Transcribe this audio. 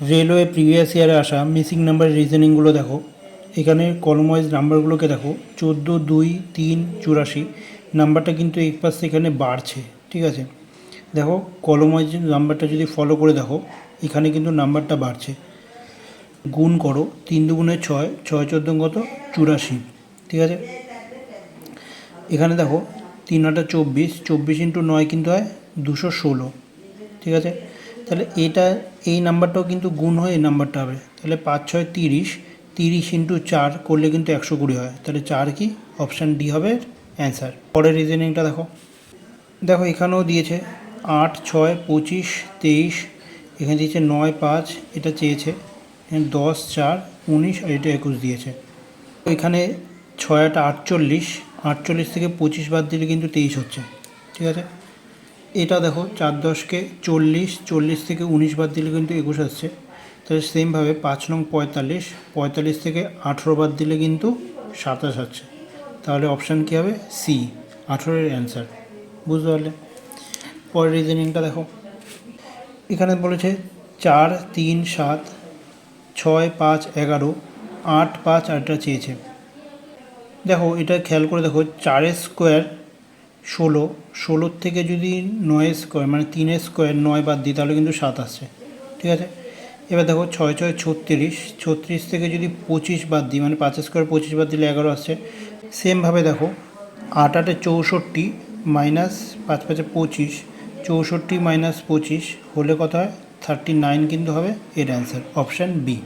Railway previous ইয়ারে আসা missing নাম্বারের রিজনিংগুলো দেখো। এখানে কলম ওয়াইজ নাম্বারগুলোকে দেখো, 14, 2, 3, 84 নাম্বারটা কিন্তু এক পাশে এখানে বাড়ছে, ঠিক আছে। দেখো কলম ওয়াইজ নাম্বারটা যদি ফলো করে দেখো, এখানে কিন্তু নাম্বারটা বাড়ছে। গুণ করো, 3 2 6, 6 4 কত, 84, ঠিক আছে। এখানে দেখো 3 8 24, 24 × 9 কিন্তু হয় 216, ঠিক আছে। তাহলে এই নাম্বারটাও কিন্তু গুণ হয়ে এই নাম্বারটা হবে, তাহলে 5 6 30, 30 × 4 করলে কিন্তু 120 হয়, তাহলে 4 কি, অপশান ডি হবে অ্যান্সার। পরের রিজনিংটা দেখো। দেখো এখানেও দিয়েছে 8 6 25 23, এখানে দিয়েছে 9 5, এটা চেয়েছে, এখানে 10 4 19 আর এটা 21 দিয়েছে। এখানে 6 8 48, 48 থেকে 25 বাদ দিলে কিন্তু 23 হচ্ছে, ঠিক আছে। এটা দেখো 4 10-কে 40, 40 থেকে 19 বাদ দিলে কিন্তু 21 আসছে। তাহলে সেমভাবে 5 নং 45, 45 থেকে 18 বাদ দিলে কিন্তু 27 হচ্ছে। তাহলে অপশান কী হবে, সি, 18-এর অ্যান্সার। বুঝতে পারলে? পরের রিজনিংটা দেখো। এখানে বলেছে 4 3 7, 6 5 11, 8 5 8টা চেয়েছে। দেখো এটা খেয়াল করে দেখো, 4 স্কোয়ার 16, 16 থেকে যদি 9 স্কোয়ার মানে 3 স্কোয়ার 9 বাদ দিই তাহলে কিন্তু 7 আসছে, ঠিক আছে। এবার দেখো 6 6 36, 36 থেকে যদি 25 বাদ দিই মানে 5 স্কোয়ার 25 বাদ দিলে 11 আসছে। সেমভাবে দেখো 8 8 64 মাইনাস 5 5 25, 64 - 25 হলে কত হয়, 39 কিন্তু হবে এর অ্যান্সার, অপশান বি।